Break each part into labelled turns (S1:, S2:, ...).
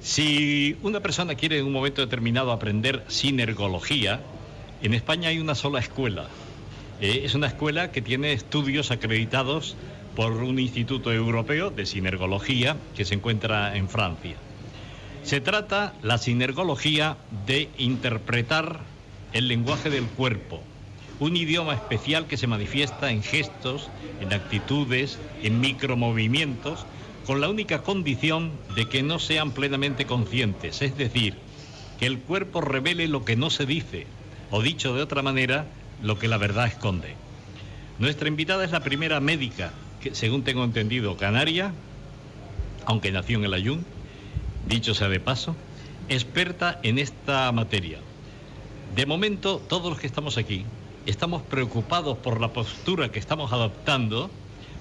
S1: Si una persona quiere en un momento determinado aprender sinergología, en España hay una sola escuela. Es una escuela que tiene estudios acreditados por un instituto europeo de sinergología que se encuentra en Francia. Se trata, la sinergología, de interpretar el lenguaje del cuerpo, un idioma especial que se manifiesta en gestos, en actitudes, en micromovimientos, con la única condición de que no sean plenamente conscientes, es decir, que el cuerpo revele lo que no se dice, o dicho de otra manera, lo que la verdad esconde. Nuestra invitada es la primera médica, que según tengo entendido, canaria, aunque nació en el Ayun, dicho sea de paso, experta en esta materia. De momento, todos los que estamos aquí estamos preocupados por la postura que estamos adoptando,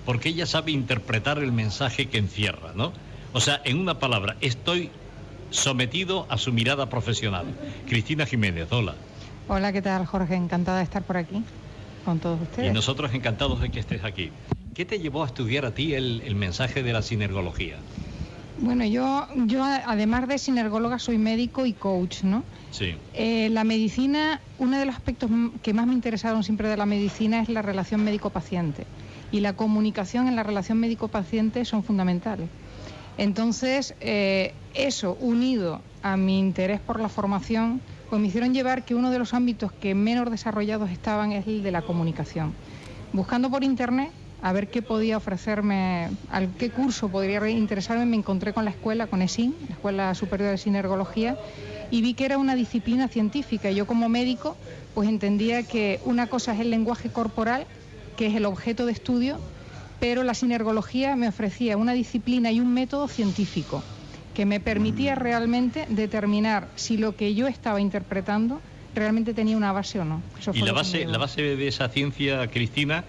S1: porque ella sabe interpretar el mensaje que encierra, ¿no? O sea, en una palabra, estoy sometido a su mirada profesional. Cristina Jiménez, hola.
S2: Hola, ¿qué tal, Jorge? Encantada de estar por aquí con todos ustedes.
S1: Y nosotros encantados de que estés aquí. ¿Qué te llevó a estudiar a ti el mensaje de la sinergología?
S2: Bueno, yo además de sinergóloga soy médico y coach, ¿no?
S1: Sí.
S2: La medicina, uno de los aspectos que más me interesaron siempre de la medicina es la relación médico-paciente. Y la comunicación en la relación médico-paciente son fundamentales. Entonces, eso unido a mi interés por la formación, pues me hicieron llevar que uno de los ámbitos que menos desarrollados estaban es el de la comunicación. Buscando por internet a ver qué podía ofrecerme, a qué curso podría interesarme, me encontré con la escuela, con ESIN, la Escuela Superior de Sinergología, y vi que era una disciplina científica. Yo como médico pues entendía que una cosa es el lenguaje corporal, que es el objeto de estudio, pero la sinergología me ofrecía una disciplina y un método científico que me permitía realmente determinar si lo que yo estaba interpretando realmente tenía una base o no.
S1: Y la base de esa ciencia, Cristina,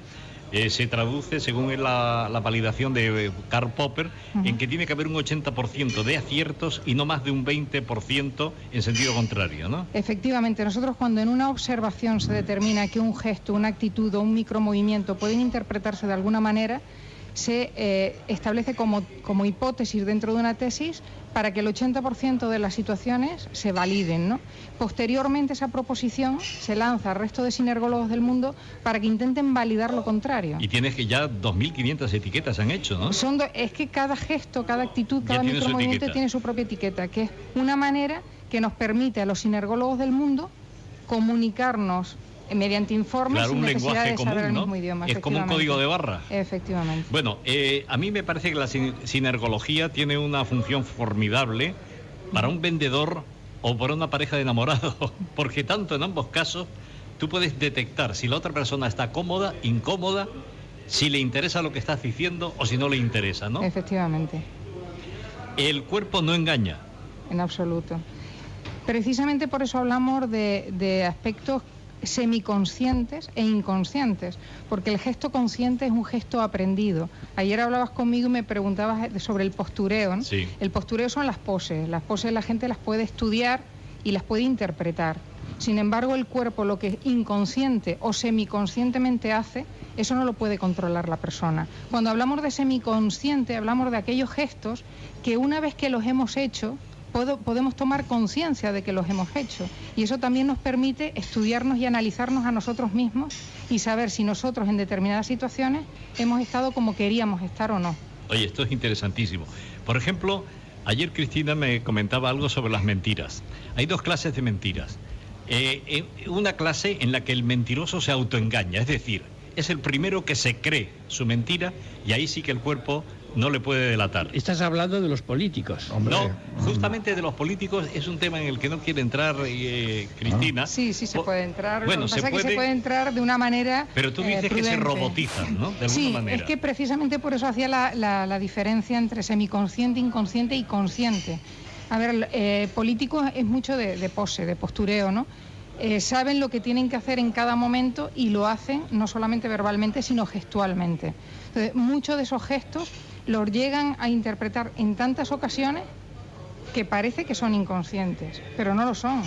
S1: se traduce, según la validación de Karl Popper, en que tiene que haber un 80% de aciertos y no más de un 20% en sentido contrario, ¿no?
S2: Efectivamente, nosotros cuando en una observación se determina que un gesto, una actitud o un micromovimiento pueden interpretarse de alguna manera, se establece como hipótesis dentro de una tesis para que el 80% de las situaciones se validen, ¿no? Posteriormente esa proposición se lanza al resto de sinergólogos del mundo para que intenten validar lo contrario.
S1: Y tienes que ya 2.500 etiquetas han hecho, ¿no?
S2: Es que cada gesto, cada actitud, cada micromovimiento tiene su propia etiqueta, que es una manera que nos permite a los sinergólogos del mundo comunicarnos mediante informes,
S1: claro,
S2: sin necesidad de
S1: común,
S2: saber el
S1: ¿no?
S2: mismo idioma.
S1: Es como un código de barra.
S2: Efectivamente.
S1: Bueno, a mí me parece que la sinergología tiene una función formidable para un vendedor o para una pareja de enamorados, porque tanto en ambos casos tú puedes detectar si la otra persona está cómoda, incómoda, si le interesa lo que estás diciendo o si no le interesa, ¿no?
S2: Efectivamente.
S1: El cuerpo no engaña.
S2: En absoluto. Precisamente por eso hablamos de aspectos semiconscientes e inconscientes, porque el gesto consciente es un gesto aprendido. Ayer hablabas conmigo y me preguntabas sobre el postureo, ¿no?
S1: Sí.
S2: El postureo son las poses la gente las puede estudiar y las puede interpretar. Sin embargo, el cuerpo, lo que inconsciente o semiconscientemente hace, eso no lo puede controlar la persona. Cuando hablamos de semiconsciente, hablamos de aquellos gestos que una vez que los hemos hecho, podemos tomar conciencia de que los hemos hecho, y eso también nos permite estudiarnos y analizarnos a nosotros mismos y saber si nosotros en determinadas situaciones hemos estado como queríamos estar o no.
S1: Oye, esto es interesantísimo. Por ejemplo, ayer Cristina me comentaba algo sobre las mentiras. Hay dos clases de mentiras. Una clase en la que el mentiroso se autoengaña, es decir, es el primero que se cree su mentira, y ahí sí que el cuerpo no le puede delatar.
S3: Estás hablando de los políticos.
S1: Hombre. No, justamente de los políticos es un tema en el que no quiere entrar Cristina.
S2: Sí, se puede entrar.
S1: Bueno,
S2: Lo que pasa es que se puede entrar de una manera
S1: pero tú dices
S2: prudente.
S1: Que se robotizan, ¿no? De alguna manera.
S2: Es que precisamente por eso hacía la diferencia entre semiconsciente, inconsciente y consciente. A ver, político es mucho de pose, de postureo, ¿no? Saben lo que tienen que hacer en cada momento y lo hacen no solamente verbalmente, sino gestualmente. Entonces, muchos de esos gestos los llegan a interpretar en tantas ocasiones que parece que son inconscientes, pero no lo son.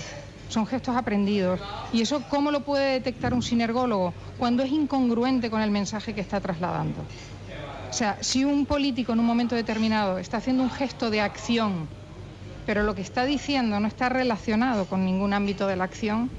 S2: Son gestos aprendidos. ¿Y eso cómo lo puede detectar un sinergólogo? Cuando es incongruente con el mensaje que está trasladando. O sea, si un político en un momento determinado está haciendo un gesto de acción, pero lo que está diciendo no está relacionado con ningún ámbito de la acción,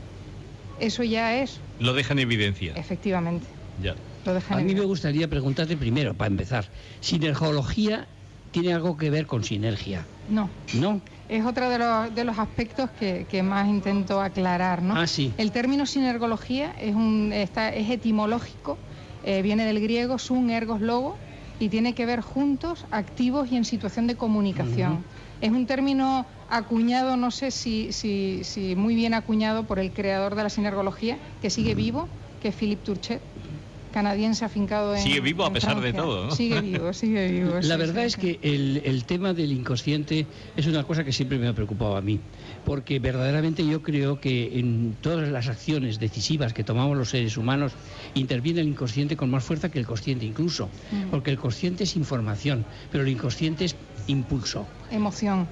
S2: eso ya es...
S1: Lo deja en evidencia.
S2: Efectivamente.
S1: Ya.
S2: Lo deja en
S3: A mí me
S2: evidencia.
S3: gustaría preguntarte primero, para empezar, ¿sinergología tiene algo que ver con sinergia?
S2: No.
S3: ¿No?
S2: Es otro de los aspectos que más intento aclarar, ¿no?
S3: Ah, sí.
S2: El término sinergología es etimológico, viene del griego sun, ergos, logo, y tiene que ver juntos, activos y en situación de comunicación. Es un término acuñado, no sé si muy bien acuñado por el creador de la sinergología, que sigue vivo, que es Philippe Turchet, canadiense afincado en...
S1: Sigue vivo a pesar de
S2: Francia.
S1: todo, ¿no?
S2: Sigue vivo, sigue vivo.
S3: La verdad es que el tema del inconsciente es una cosa que siempre me ha preocupado a mí, porque verdaderamente yo creo que en todas las acciones decisivas que tomamos los seres humanos interviene el inconsciente con más fuerza que el consciente incluso, porque el consciente es información, pero el inconsciente es impulso.
S2: Emoción,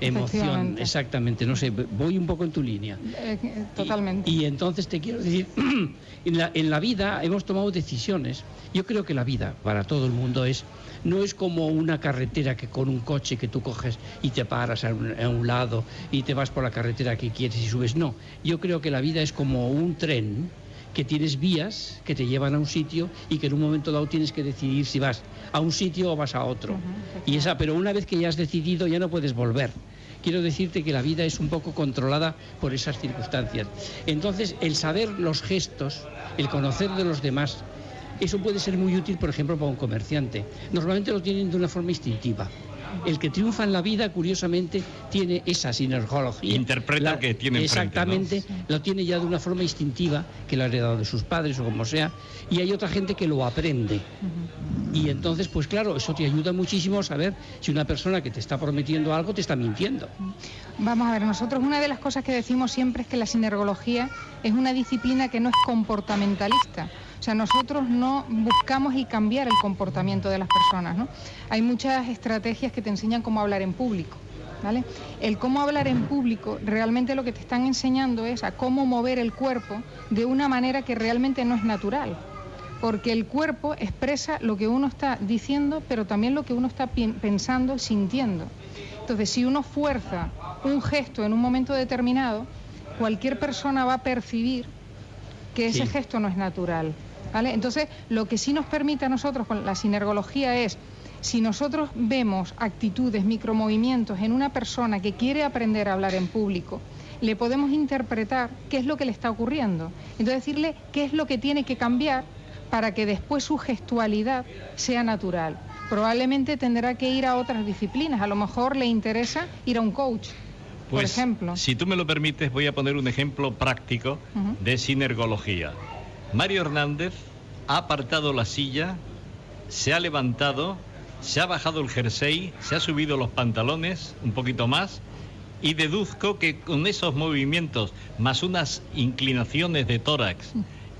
S3: Exactamente, no sé, voy un poco en tu línea.
S2: Totalmente.
S3: Y entonces te quiero decir, en la vida hemos tomado decisiones. Yo creo que la vida para todo el mundo no es como una carretera que con un coche que tú coges y te paras a un lado y te vas por la carretera que quieres y subes. No, yo creo que la vida es como un tren que tienes vías que te llevan a un sitio y que en un momento dado tienes que decidir si vas a un sitio o vas a otro. Pero una vez que ya has decidido ya no puedes volver. Quiero decirte que la vida es un poco controlada por esas circunstancias. Entonces, el saber los gestos, el conocer de los demás, eso puede ser muy útil, por ejemplo, para un comerciante. Normalmente lo tienen de una forma instintiva. El que triunfa en la vida, curiosamente, tiene esa sinergología.
S1: Interpreta que tiene
S3: exactamente,
S1: enfrente,
S3: ¿no? Lo tiene ya de una forma instintiva, que lo ha heredado de sus padres o como sea, y hay otra gente que lo aprende. Y entonces, pues claro, eso te ayuda muchísimo a saber si una persona que te está prometiendo algo te está mintiendo.
S2: Vamos a ver, nosotros una de las cosas que decimos siempre es que la sinergología es una disciplina que no es comportamentalista. O sea, nosotros no buscamos el cambiar el comportamiento de las personas, ¿no? Hay muchas estrategias que te enseñan cómo hablar en público, ¿vale? El cómo hablar en público realmente lo que te están enseñando es a cómo mover el cuerpo de una manera que realmente no es natural. Porque el cuerpo expresa lo que uno está diciendo, pero también lo que uno está pensando y sintiendo. Entonces, si uno fuerza un gesto en un momento determinado, cualquier persona va a percibir que ese gesto no es natural, ¿vale? Entonces, lo que sí nos permite a nosotros con la sinergología es, si nosotros vemos actitudes, micromovimientos en una persona que quiere aprender a hablar en público, le podemos interpretar qué es lo que le está ocurriendo. Entonces, decirle qué es lo que tiene que cambiar para que después su gestualidad sea natural. Probablemente tendrá que ir a otras disciplinas, a lo mejor le interesa ir a un coach, por ejemplo.
S1: Si tú me lo permites, voy a poner un ejemplo práctico de sinergología. Mario Hernández ha apartado la silla, se ha levantado, se ha bajado el jersey, se ha subido los pantalones un poquito más y deduzco que con esos movimientos más unas inclinaciones de tórax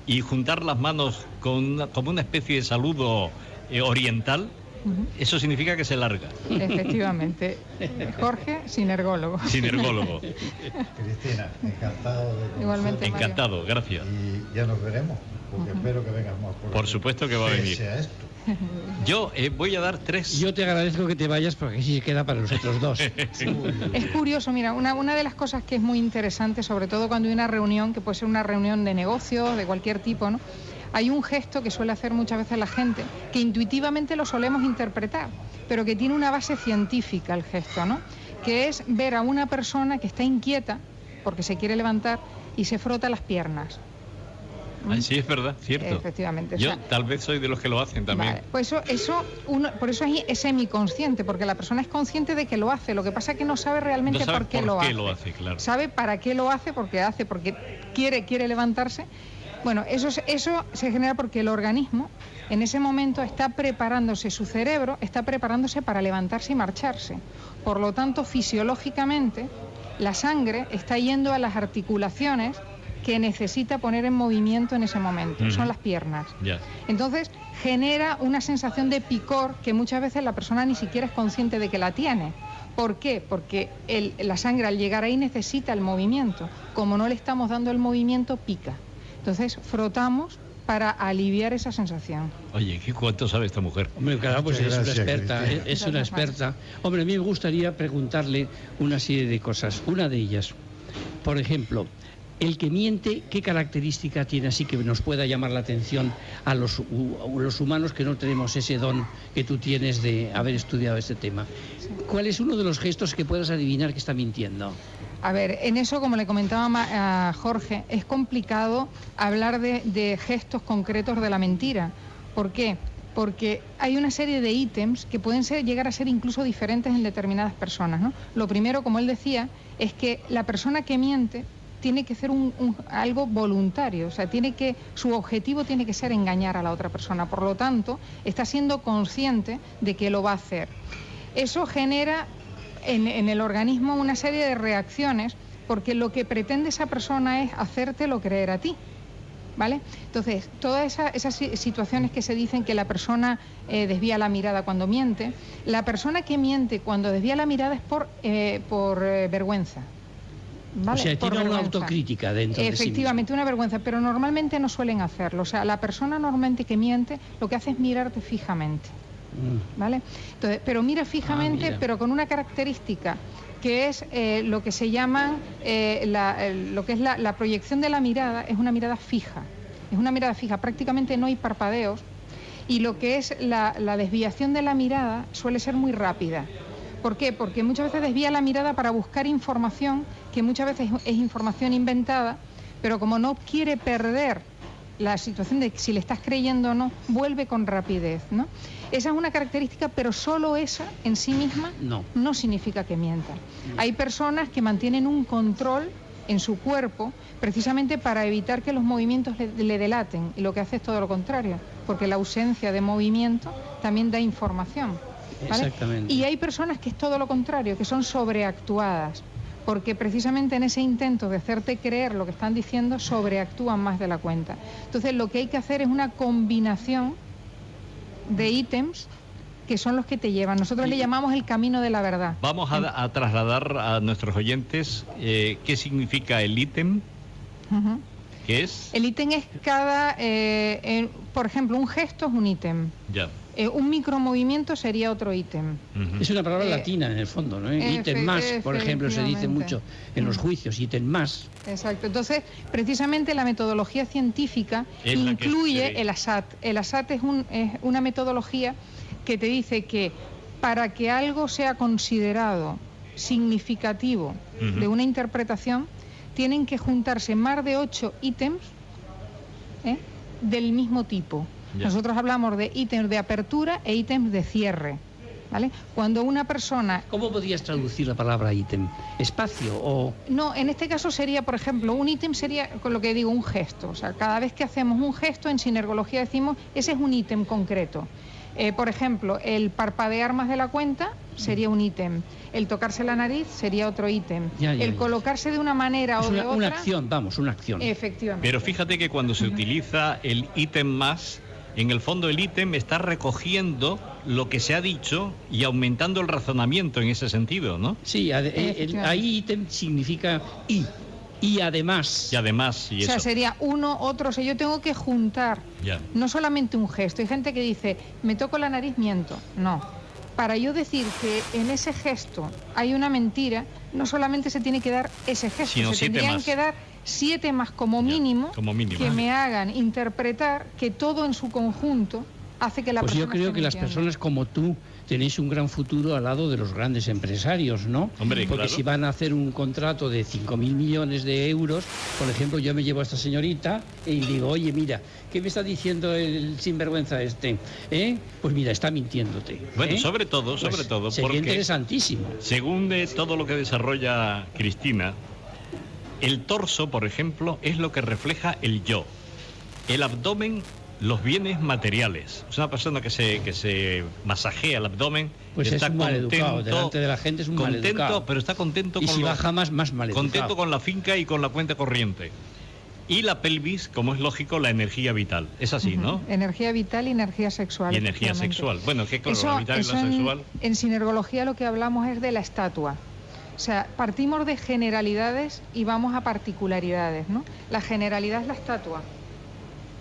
S1: y juntar las manos como una especie de saludo oriental, eso significa que se larga.
S2: Efectivamente. Jorge, sinergólogo.
S1: Sinergólogo.
S4: Cristina, encantado de
S2: Igualmente, Mario.
S1: Encantado, gracias.
S4: Y ya nos veremos, porque espero que vengas más.
S1: Por supuesto que va a venir.
S4: Sea esto.
S1: Yo voy a dar 3.
S3: Yo te agradezco que te vayas porque así se queda para nosotros dos.
S2: Es curioso, mira, una de las cosas que es muy interesante, sobre todo cuando hay una reunión, que puede ser una reunión de negocios, de cualquier tipo, ¿no? Hay un gesto que suele hacer muchas veces la gente, que intuitivamente lo solemos interpretar, pero que tiene una base científica el gesto, ¿no? Que es ver a una persona que está inquieta porque se quiere levantar y se frota las piernas.
S1: Sí, es verdad, cierto.
S2: Efectivamente.
S1: Yo tal vez soy de los que lo hacen también.
S2: Vale, pues por eso es semiconsciente, porque la persona es consciente de que lo hace, lo que pasa es que no sabe realmente por qué lo hace.
S1: Claro.
S2: Sabe para qué lo hace, porque quiere levantarse. Bueno, eso se genera porque el organismo en ese momento está preparándose, su cerebro está preparándose para levantarse y marcharse. Por lo tanto, fisiológicamente, la sangre está yendo a las articulaciones que necesita poner en movimiento en ese momento, son las piernas. Entonces, genera una sensación de picor que muchas veces la persona ni siquiera es consciente de que la tiene. ¿Por qué? Porque la sangre al llegar ahí necesita el movimiento. Como no le estamos dando el movimiento, pica. Entonces frotamos para aliviar esa sensación.
S1: Oye, ¿qué cuánto sabe esta mujer?
S3: Hombre, claro, pues
S4: Muchas
S3: es una
S4: gracias,
S3: experta,
S4: Cristina.
S3: es una experta. Hombre, a mí me gustaría preguntarle una serie de cosas. Una de ellas, por ejemplo, el que miente, ¿qué característica tiene así que nos pueda llamar la atención a los humanos que no tenemos ese don que tú tienes de haber estudiado este tema? ¿Cuál es uno de los gestos que puedas adivinar que está mintiendo?
S2: A ver, en eso, como le comentaba a Jorge, es complicado hablar de gestos concretos de la mentira. ¿Por qué? Porque hay una serie de ítems que pueden llegar a ser incluso diferentes en determinadas personas, ¿no? Lo primero, como él decía, es que la persona que miente tiene que ser algo voluntario, o sea, su objetivo tiene que ser engañar a la otra persona. Por lo tanto, está siendo consciente de que lo va a hacer. Eso genera en el organismo una serie de reacciones, porque lo que pretende esa persona es hacértelo creer a ti, ¿vale? Entonces, todas esas situaciones que se dicen que la persona desvía la mirada cuando miente, la persona que miente cuando desvía la mirada es por vergüenza. ¿Vale?
S3: O sea,
S2: Por
S3: tiene una
S2: vergüenza.
S3: autocrítica dentro de sí mismo.
S2: Efectivamente, una vergüenza, pero normalmente no suelen hacerlo. O sea, la persona normalmente que miente lo que hace es mirarte fijamente, ¿vale? Entonces, pero mira fijamente,
S3: mira.
S2: pero con una característica que es lo que se llama lo que es la proyección de la mirada, es una mirada fija. Es una mirada fija, prácticamente no hay parpadeos, y lo que es la desviación de la mirada suele ser muy rápida. ¿Por qué? Porque muchas veces desvía la mirada para buscar información que muchas veces es información inventada, pero como no quiere perder la situación de si le estás creyendo o no, vuelve con rapidez, ¿no? Esa es una característica, pero solo esa en sí misma no significa que mienta. Hay personas que mantienen un control en su cuerpo precisamente para evitar que los movimientos le delaten, y lo que hace es todo lo contrario, porque la ausencia de movimiento también da información, ¿vale?
S3: Exactamente.
S2: Y hay personas que es todo lo contrario, que son sobreactuadas, porque precisamente en ese intento de hacerte creer lo que están diciendo, sobreactúan más de la cuenta. Entonces, lo que hay que hacer es una combinación de ítems que son los que te llevan. Nosotros le llamamos el camino de la verdad.
S1: Vamos a trasladar a nuestros oyentes qué significa el ítem.
S2: Uh-huh.
S1: ¿Qué es?
S2: El ítem es por ejemplo, un gesto es un ítem.
S1: Ya.
S2: Un micromovimiento sería otro ítem.
S1: Ujú.
S3: Es una palabra latina en el fondo, ¿no? Ítem más, por ejemplo, se dice mucho en los juicios, ítem más.
S2: Exacto. Entonces, precisamente la metodología científica incluye el ASAT. El ASAT es una metodología que te dice que para que algo sea considerado significativo de una interpretación, tienen que juntarse más de 8 ítems del mismo tipo.
S1: Ya.
S2: Nosotros hablamos de ítems de apertura e ítems de cierre, ¿vale? Cuando una persona...
S3: ¿Cómo podrías traducir la palabra ítem? ¿Espacio o...?
S2: No, en este caso sería, por ejemplo, un ítem sería, con lo que digo, un gesto. O sea, cada vez que hacemos un gesto, en sinergología decimos, ese es un ítem concreto. Por ejemplo, el parpadear más de la cuenta sería un ítem. El tocarse la nariz sería otro ítem. El colocarse de una manera o de otra...
S3: Una acción, vamos, una acción.
S2: Efectivamente.
S1: Pero fíjate que cuando se utiliza el ítem más, en el fondo el ítem está recogiendo lo que se ha dicho y aumentando el razonamiento en ese sentido, ¿no?
S3: Sí, ahí ítem significa y además.
S1: Y además, y
S2: o sea,
S1: eso.
S2: sería uno, otro. O sea, yo tengo que juntar no solamente un gesto. Hay gente que dice, me toco la nariz, miento. No. Para yo decir que en ese gesto hay una mentira, no solamente se tiene que dar ese gesto,
S1: sino
S2: se tendrían que dar 7 más como mínimo, que me hagan interpretar que todo en su conjunto hace que la persona...
S3: Pues yo creo que las personas como tú tenéis un gran futuro al lado de los grandes empresarios, ¿no?
S1: Hombre,
S3: porque
S1: claro.
S3: Si van a hacer un contrato de 5.000 millones de euros, por ejemplo, yo me llevo a esta señorita y digo, oye, mira, ¿qué me está diciendo el sinvergüenza este? Pues mira, está mintiéndote.
S1: Bueno, sobre todo,
S3: sería
S1: porque
S3: interesantísimo.
S1: Según todo lo que desarrolla Cristina, el torso, por ejemplo, es lo que refleja el yo. El abdomen, los bienes materiales. Es una persona que se masajea el abdomen.
S3: Pues
S1: está
S3: es un maleducado, delante de la gente es un maleducado.
S1: Pero está contento
S3: y
S1: con
S3: si baja más maleducado.
S1: contento con la finca y con la cuenta corriente. Y la pelvis, como es lógico, la energía vital. Es así, ¿no?
S2: Energía vital y energía sexual.
S1: Y energía sexual. Bueno, ¿qué claro? La vital y la sexual.
S2: En sinergología lo que hablamos es de la estatua. O sea, partimos de generalidades y vamos a particularidades, ¿no? La generalidad es la estatua.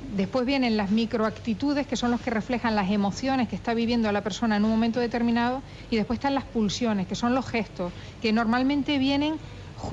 S2: Después vienen las microactitudes, que son los que reflejan las emociones que está viviendo la persona en un momento determinado, y después están las pulsiones, que son los gestos, que normalmente vienen juntos